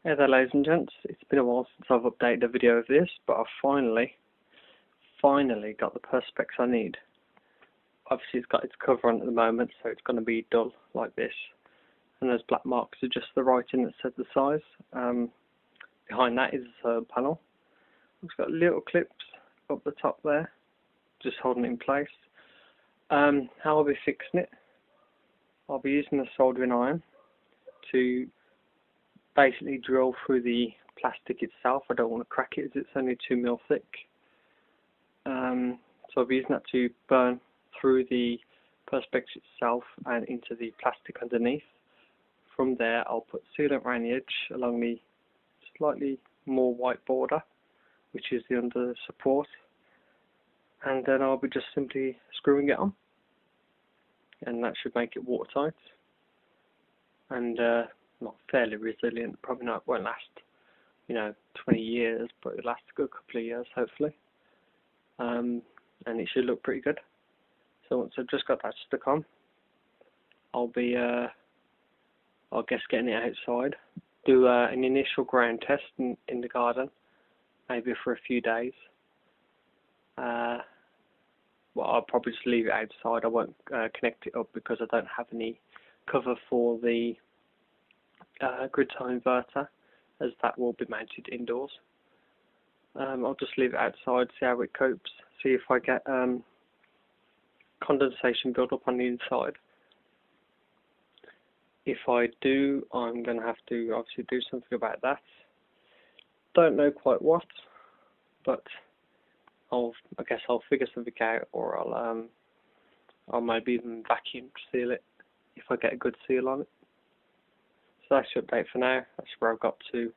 Hey there ladies and gents, it's been a while since I've updated a video of this, but I've finally got the perspex I need. Obviously it's got its cover on at the moment, so it's going to be dull like this, and those black marks are just the writing that says the size. Behind that is a panel. It's got little clips up the top there, just holding it in place. How I'll be fixing it, I'll be using a soldering iron to basically drill through the plastic itself. I don't want to crack it as it's only 2mm thick. So I'll be using that to burn through the perspex itself and into the plastic underneath. From there I'll put sealant around the edge along the slightly more white border, which is the under support, and then I'll be just simply screwing it on, and that should make it watertight and not fairly resilient. Probably not, won't last 20 years, but it'll last a good couple of years hopefully, and it should look pretty good. So once I've just got that stuck on, I'll be getting it outside, do an initial ground test in the garden, maybe for a few days. Well, I'll probably just leave it outside. I won't connect it up because I don't have any cover for the grid tie inverter, as that will be mounted indoors. I'll just leave it outside, see how it copes, see if I get condensation build up on the inside. If I do, I'm going to have to obviously do something about that. Don't know quite what, but I guess I'll figure something out, or I'll maybe even vacuum seal it if I get a good seal on it. So that's the update for now. That's where I've got to.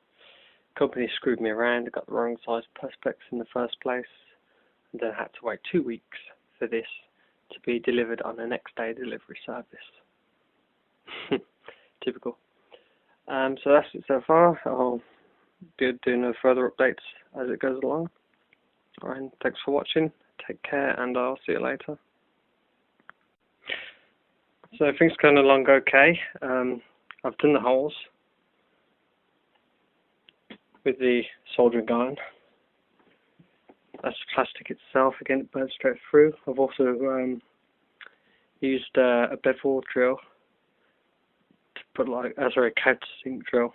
Company screwed me around. I got the wrong size perspex in the first place, and then I had to wait 2 weeks for this to be delivered on a next day delivery service. Typical. So that's it so far. I'll be doing no further updates as it goes along. Alright, thanks for watching. Take care, and I'll see you later. So everything's going along okay. I've done the holes with the soldering iron. That's the plastic itself. Again, it burns straight through. I've also used a bevel drill to put a countersink drill,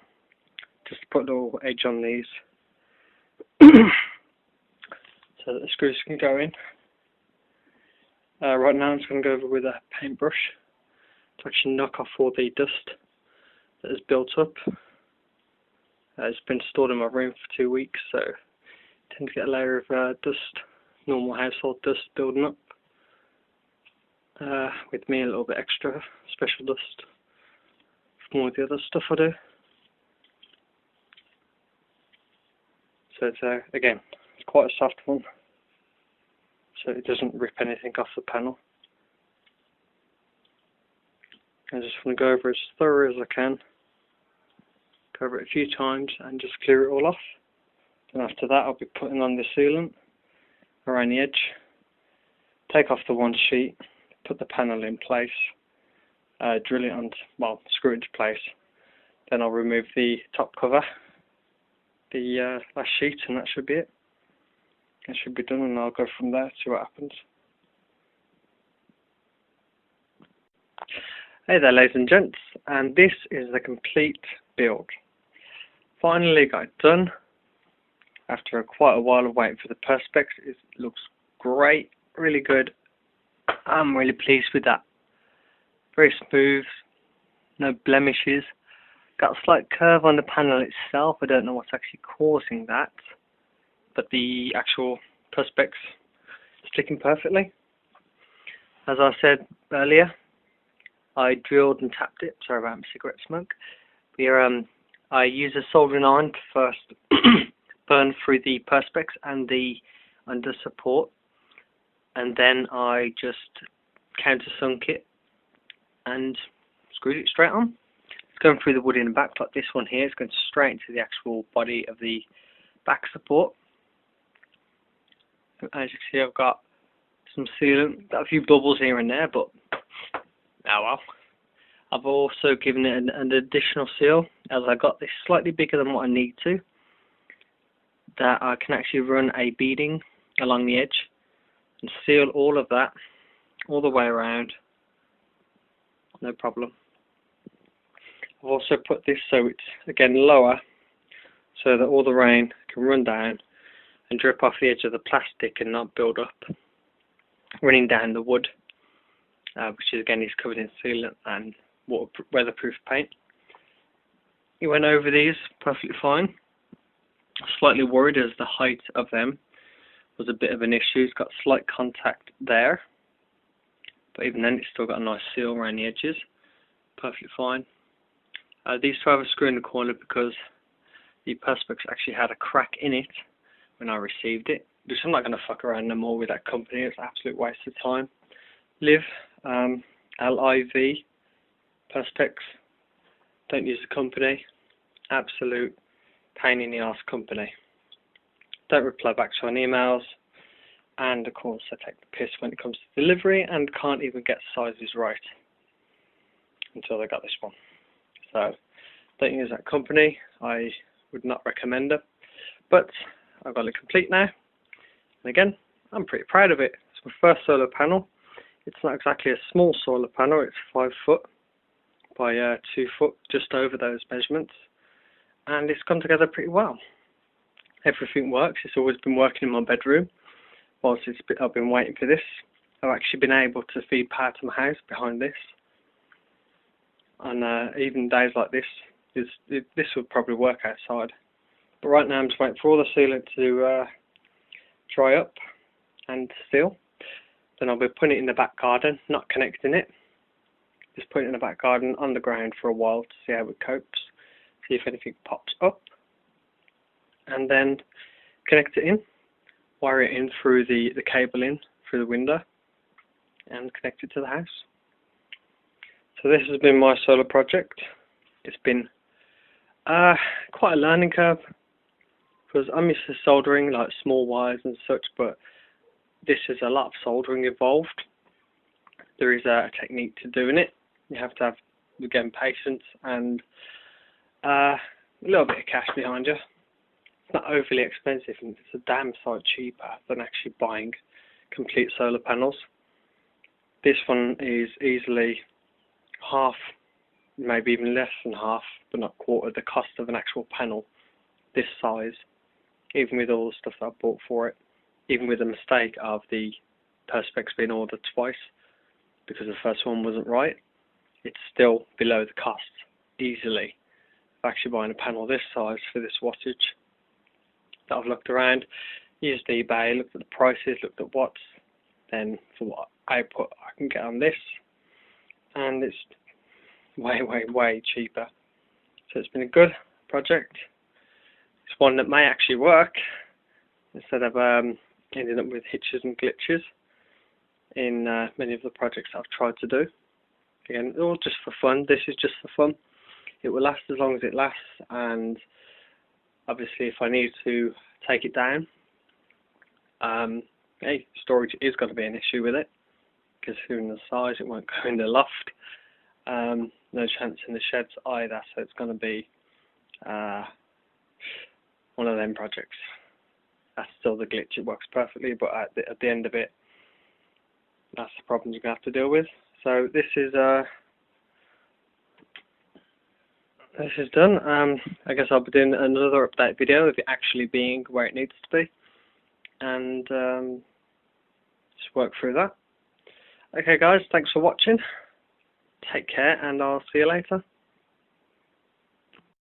just to put a little edge on these so that the screws can go in. Right now I'm just going to go over with a paintbrush to actually knock off all the dust that has built up. It's been stored in my room for 2 weeks, so I tend to get a layer of dust, normal household dust building up. With me a little bit extra special dust from all the other stuff I do. So it's again, it's quite a soft one, so it doesn't rip anything off the panel. I just want to go over as thorough as I can, go over it a few times and just clear it all off. And after that I'll be putting on the sealant around the edge, take off the one sheet, put the panel in place, drill it on, screw it into place. Then I'll remove the top cover, the last sheet, and that should be it. That should be done, and I'll go from there, see what happens. Hey there ladies and gents, and this is the complete build. Finally got it done after quite a while of waiting for the perspex. It looks great, really good. I'm really pleased with that. Very smooth, no blemishes. Got a slight curve on the panel itself. I don't know what's actually causing that, but the actual perspex is sticking perfectly. As I said earlier, I drilled and tapped it. Sorry about my cigarette smoke. Here, I use a soldering iron to first burn through the perspex and the under support, and then I just countersunk it and screwed it straight on. It's going through the wood in the back like this one here. It's going straight into the actual body of the back support. As you can see, I've got some sealant, got a few bubbles here and there, but oh well. I've also given it an additional seal, as I got this slightly bigger than what I need to, that I can actually run a beading along the edge and seal all of that all the way around, no problem. I've also put this so it's again lower, so that all the rain can run down and drip off the edge of the plastic and not build up, running down the wood, which is again is covered in sealant and weatherproof paint. It went over these perfectly fine. Slightly worried as the height of them was a bit of an issue. It's got slight contact there, but even then it's still got a nice seal around the edges. Perfectly fine. These two have a screw in the corner because the perspex actually had a crack in it when I received it, which I'm not going to fuck around no more with that company. It's an absolute waste of time. Liv, L-I-V, perspex. Don't use the company. Absolute pain in the arse company. Don't reply back to an emails, and of course I take the piss when it comes to delivery and can't even get sizes right until I got this one. So don't use that company. I would not recommend it. But I've got it complete now, and again I'm pretty proud of it. It's my first solar panel. It's not exactly a small solar panel. It's 5 foot by 2 foot, just over those measurements, and it's come together pretty well. Everything works. It's always been working in my bedroom whilst I've been waiting for this. I've actually been able to feed power to my house behind this, and even days like this, this would probably work outside. But right now I'm just waiting for all the sealant to dry up and seal. Then I'll be putting it in the back garden, not connecting it. Just put it in the back garden on the ground for a while to see how it copes, see if anything pops up, and then connect it in, wire it in through the cable in through the window, and connect it to the house. So this has been my solar project. It's been quite a learning curve, because I'm used to soldering like small wires and such, but this is a lot of soldering involved. There is a technique to doing it. You have to have, again, patience and a little bit of cash behind you. It's not overly expensive, and it's a damn sight cheaper than actually buying complete solar panels. This one is easily half, maybe even less than half, but not quarter, the cost of an actual panel this size, even with all the stuff that I bought for it, even with the mistake of the perspex being ordered twice because the first one wasn't right. It's still below the cost easily of actually buying a panel this size for this wattage. That I've looked around, used eBay, looked at the prices, looked at watts, then for what output I can get on this, and it's way cheaper. So it's been a good project. It's one that may actually work instead of ending up with hitches and glitches in many of the projects I've tried to do. Again, all just for fun. This is just for fun. It will last as long as it lasts, and obviously if I need to take it down, storage is going to be an issue with it, because given the size it won't go in the loft. No chance in the sheds either, so it's going to be one of them projects. That's still the glitch. It works perfectly, but at the end of it, that's the problem you're going to have to deal with. So this is done. I guess I'll be doing another update video of it actually being where it needs to be, and just work through that. Okay guys, thanks for watching. Take care, and I'll see you later.